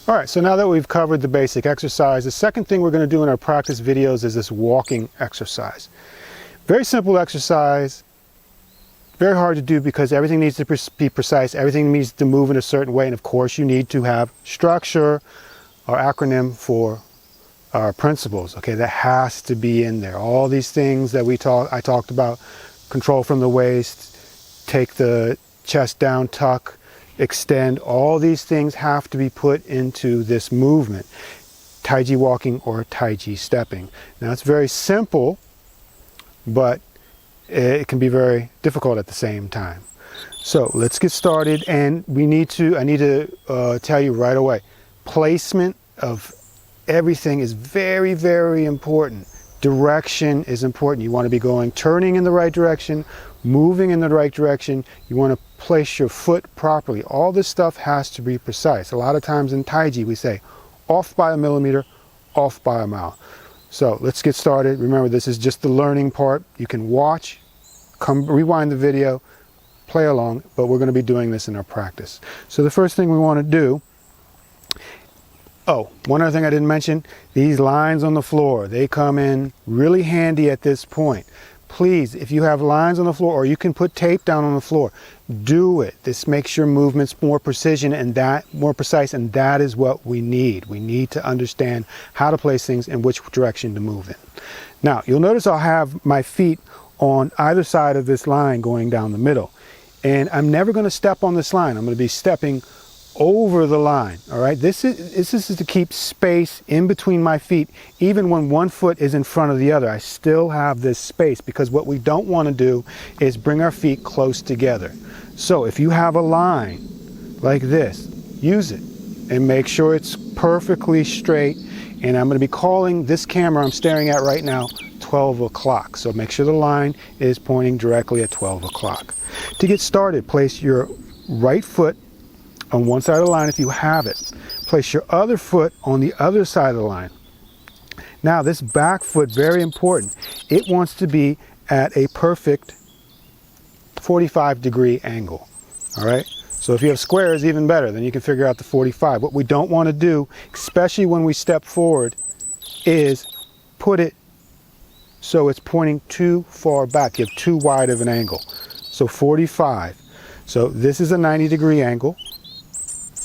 All right, so now that we've covered the basic exercise, the second thing we're going to do in our practice videos is this walking exercise. Very simple exercise, very hard to do because everything needs to be precise, everything needs to move in a certain way, and of course you need to have structure, our acronym for our principles. Okay, that has to be in there. All these things that I talked about, control from the waist, take the chest down, tuck, extend, all these things have to be put into this movement. Tai-Chi walking or Tai-Chi stepping. Now it's very simple, but it can be very difficult at the same time. So let's get started, and I need to tell you right away, placement of everything is very, very important. Direction is important. You want to be turning in the right direction, moving in the right direction. You want to place your foot properly. All this stuff has to be precise. A lot of times in Tai-Chi we say off by a millimeter, off by a mile. So let's get started. Remember, this is just the learning part. You can watch, rewind the video, play along, but we're going to be doing this in our practice. So the first thing we want to do, one other thing I didn't mention, these lines on the floor, they come in really handy at this point. Please, if you have lines on the floor, or you can put tape down on the floor, do it. This makes your movements more precise, and that is what we need. We need to understand how to place things and which direction to move in. Now, you'll notice I'll have my feet on either side of this line going down the middle. And I'm never going to step on this line. I'm going to be stepping over the line. All right, this is to keep space in between my feet. Even when one foot is in front of the other, I still have this space, because what we don't want to do is bring our feet close together. So if you have a line like this, use it and make sure it's perfectly straight. And I'm going to be calling this camera I'm staring at right now 12 o'clock. So make sure the line is pointing directly at 12 o'clock. To get started, place your right foot on one side of the line if you have it. Place your other foot on the other side of the line. Now this back foot, very important. It wants to be at a perfect 45-degree angle. All right? So if you have squares, even better, then you can figure out the 45. What we don't want to do, especially when we step forward, is put it so it's pointing too far back. You have too wide of an angle. So 45. So this is a 90-degree angle.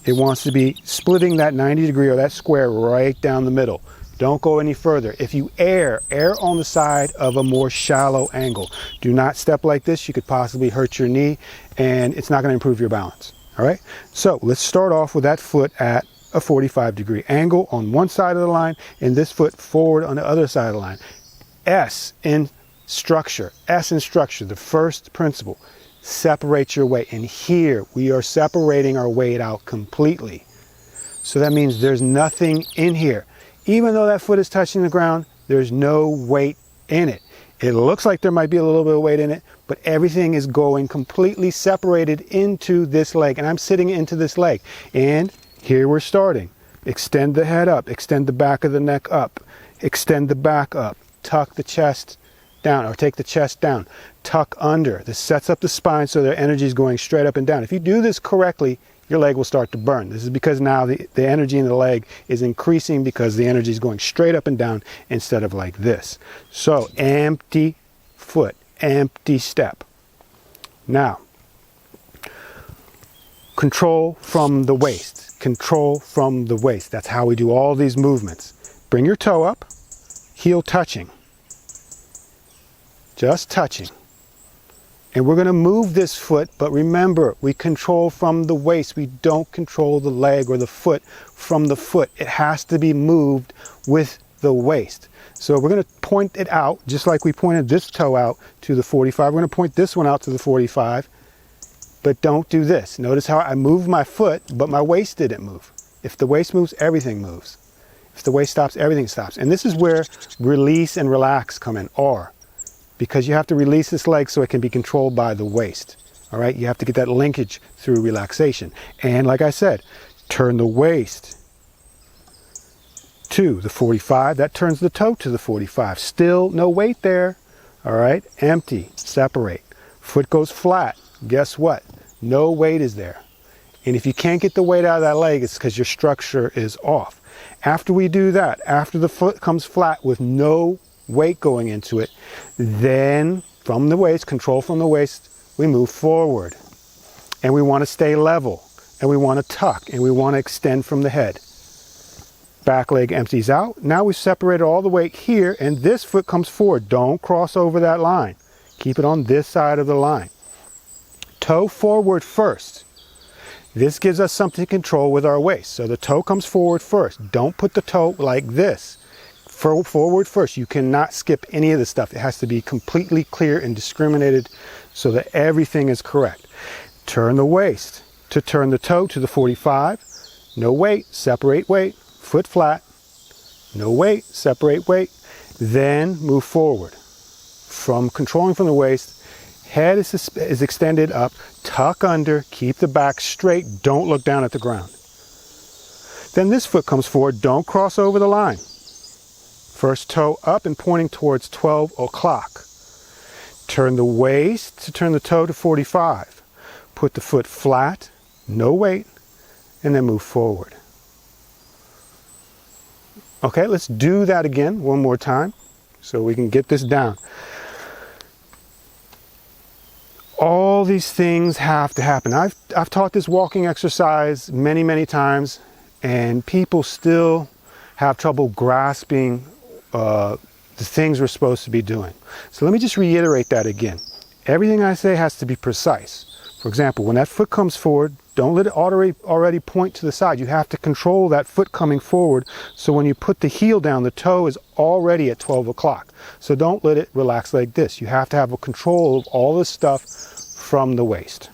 It wants to be splitting that 90-degree or that square right down the middle. Don't go any further. If you err on the side of a more shallow angle. Do not step like this. You could possibly hurt your knee, and it's not going to improve your balance. All right? So let's start off with that foot at a 45-degree angle on one side of the line, and this foot forward on the other side of the line. S in structure. S in structure, the first principle. Separate your weight, and here we are separating our weight out completely. So that means there's nothing in here. Even though that foot is touching the ground, there's no weight in it. It looks like there might be a little bit of weight in it, but everything is going completely separated into this leg, and I'm sitting into this leg. And here we're starting. Extend the head up, extend the back of the neck up, extend the back up, tuck the chest down, or take the chest down, tuck under. This sets up the spine so their energy is going straight up and down. If you do this correctly, your leg will start to burn. This is because now the energy in the leg is increasing because the energy is going straight up and down instead of like this. So empty foot, empty step. Now, control from the waist, control from the waist. That's how we do all these movements. Bring your toe up, heel touching. Just touching. And we're going to move this foot, but remember, we control from the waist. We don't control the leg or the foot from the foot. It has to be moved with the waist. So we're going to point it out, just like we pointed this toe out to the 45. We're going to point this one out to the 45, but don't do this. Notice how I moved my foot, but my waist didn't move. If the waist moves, everything moves. If the waist stops, everything stops. And this is where release and relax come in, R. Because you have to release this leg so it can be controlled by the waist. All right, you have to get that linkage through relaxation. And like I said, turn the waist to the 45. That turns the toe to the 45. Still no weight there. All right, empty, separate. Foot goes flat. Guess what? No weight is there. And if you can't get the weight out of that leg, it's because your structure is off. After we do that, after the foot comes flat with no weight going into it, then from the waist, control from the waist, we move forward. And we want to stay level, and we want to tuck, and we want to extend from the head. Back leg empties out. Now we separated all the weight here, and this foot comes forward. Don't cross over that line. Keep it on this side of the line. Toe forward first. This gives us something to control with our waist. So the toe comes forward first. Don't put the toe like this. Forward first. You cannot skip any of the stuff. It has to be completely clear and discriminated so that everything is correct. Turn the waist to turn the toe to the 45. No weight, separate weight, foot flat. No weight, separate weight. Then move forward. From controlling from the waist, head is extended up, tuck under, keep the back straight, don't look down at the ground. Then this foot comes forward, don't cross over the line. First toe up and pointing towards 12 o'clock. Turn the waist to turn the toe to 45. Put the foot flat, no weight, and then move forward. Okay, let's do that again one more time so we can get this down. All these things have to happen. I've taught this walking exercise many times, and people still have trouble grasping the things we're supposed to be doing. So let me just reiterate that again. Everything I say has to be precise. For example, when that foot comes forward, don't let it already point to the side. You have to control that foot coming forward, so when you put the heel down, the toe is already at 12 o'clock. So don't let it relax like this. You have to have a control of all this stuff from the waist.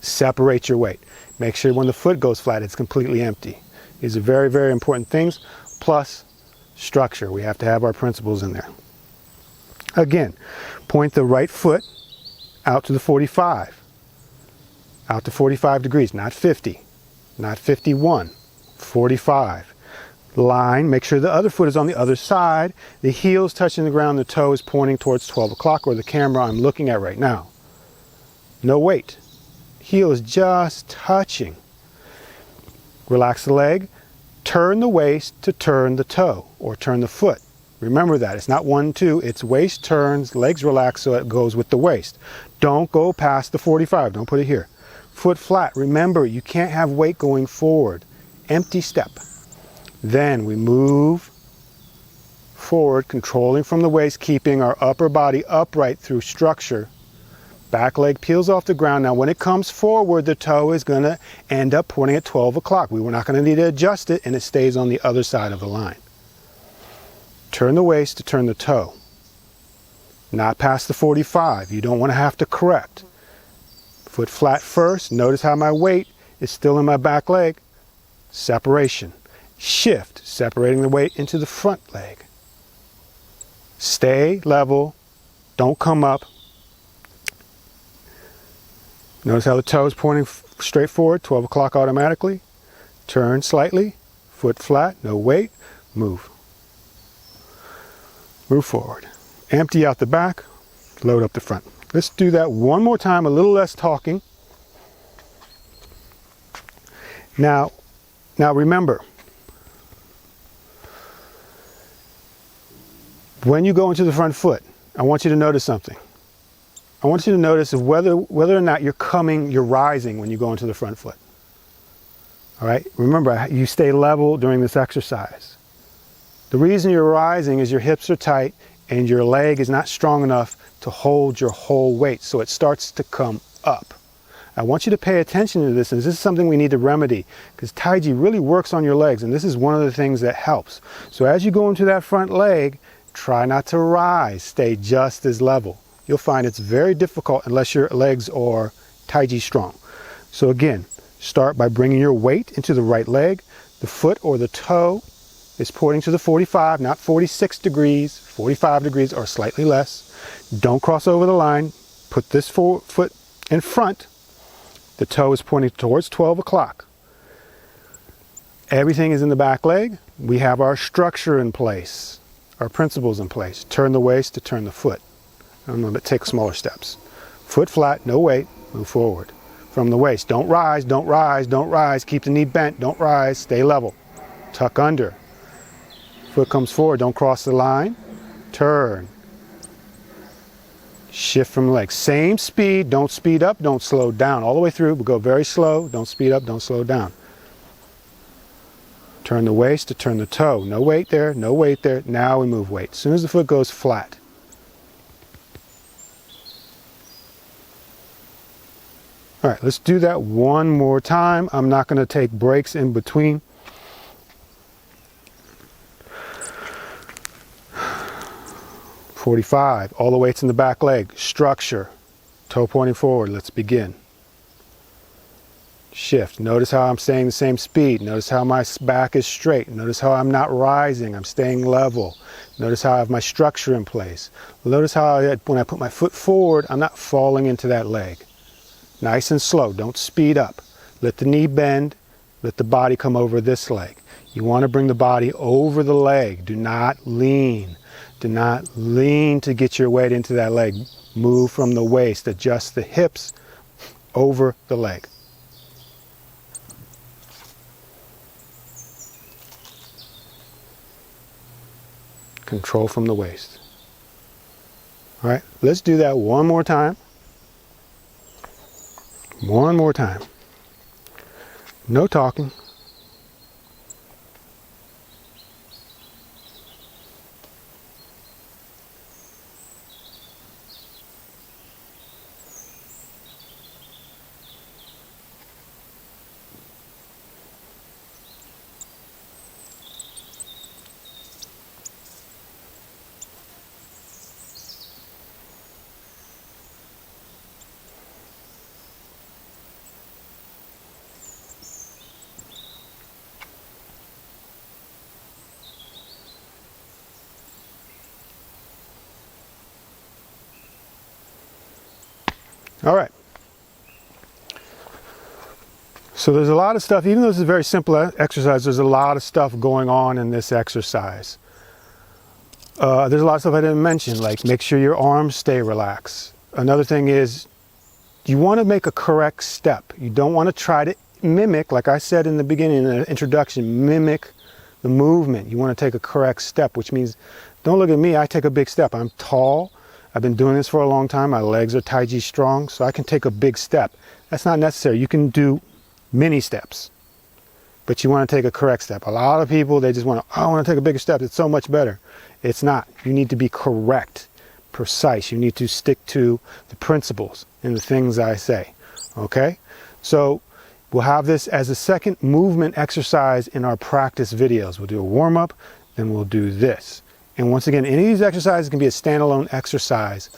Separate your weight. Make sure when the foot goes flat, it's completely empty. These are very important things. Plus structure. We have to have our principles in there. Again, point the right foot out to the 45. Out to 45 degrees, not 50, not 51, 45. Line, make sure the other foot is on the other side. The heel is touching the ground, the toe is pointing towards 12 o'clock or the camera I'm looking at right now. No weight. Heel is just touching. Relax the leg. Turn the waist to turn the toe or turn the foot. Remember that. It's not 1, 2. It's waist turns, legs relax so it goes with the waist. Don't go past the 45. Don't put it here. Foot flat. Remember, you can't have weight going forward. Empty step. Then we move forward, controlling from the waist, keeping our upper body upright through structure. Back leg peels off the ground. Now when it comes forward, the toe is going to end up pointing at 12 o'clock. We're not going to need to adjust it, and it stays on the other side of the line. Turn the waist to turn the toe. Not past the 45. You don't want to have to correct. Foot flat first. Notice how my weight is still in my back leg. Separation. Shift, separating the weight into the front leg. Stay level. Don't come up. Notice how the toe is pointing straight forward, 12 o'clock automatically. Turn slightly. Foot flat, no weight. Move. Move forward. Empty out the back, load up the front. Let's do that one more time, a little less talking. Now remember, when you go into the front foot, I want you to notice something. I want you to notice whether or not you're rising when you go into the front foot. All right? Remember, you stay level during this exercise. The reason you're rising is your hips are tight and your leg is not strong enough to hold your whole weight, so it starts to come up. I want you to pay attention to this, and this is something we need to remedy, because Tai Chi really works on your legs, and this is one of the things that helps. So as you go into that front leg, try not to rise, stay just as level. You'll find it's very difficult unless your legs are Tai Chi strong. So again, start by bringing your weight into the right leg. The foot or the toe is pointing to the 45, not 46 degrees, 45 degrees or slightly less. Don't cross over the line. Put this foot in front. The toe is pointing towards 12 o'clock. Everything is in the back leg. We have our structure in place, our principles in place. Turn the waist to turn the foot. I'm going to take smaller steps. Foot flat, no weight, move forward. from the waist. Don't rise, don't rise, don't rise. Keep the knee bent, don't rise, stay level. Tuck under. Foot comes forward, don't cross the line. Turn. Shift from the leg. Same speed, don't speed up, don't slow down. All the way through, but go very slow. Don't speed up, don't slow down. Turn the waist to turn the toe. No weight there, no weight there. Now we move weight. As soon as the foot goes flat. All right, let's do that one more time. I'm not going to take breaks in between. .45, all the weights in the back leg. Structure, toe pointing forward. Let's begin. Shift. Notice how I'm staying the same speed. Notice how my back is straight. Notice how I'm not rising. I'm staying level. Notice how I have my structure in place. Notice how when I put my foot forward, I'm not falling into that leg. Nice and slow. Don't speed up. Let the knee bend. Let the body come over this leg. You want to bring the body over the leg. Do not lean. Do not lean to get your weight into that leg. Move from the waist. Adjust the hips over the leg. Control from the waist. All right, let's do that one more time. One more time. No talking. All right. So there's a lot of stuff, even though this is a very simple exercise, there's a lot of stuff going on in this exercise. There's a lot of stuff I didn't mention, like make sure your arms stay relaxed. Another thing is you want to make a correct step. You don't want to try to mimic, like I said in the beginning, in the introduction, mimic the movement. You want to take a correct step, which means, don't look at me, I take a big step. I'm tall. I've been doing this for a long time. My legs are Tai-Chi strong, so I can take a big step. That's not necessary. You can do mini steps, but you want to take a correct step. A lot of people, they just want to, oh, I want to take a bigger step. It's so much better. It's not. You need to be correct, precise. You need to stick to the principles and the things I say, okay? So we'll have this as a second movement exercise in our practice videos. We'll do a warm-up, then we'll do this. And once again, any of these exercises can be a standalone exercise.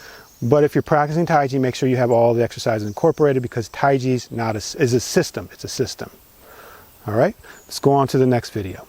But if you're practicing Tai Chi, make sure you have all the exercises incorporated, because Tai Chi is a system. It's a system. All right, let's go on to the next video.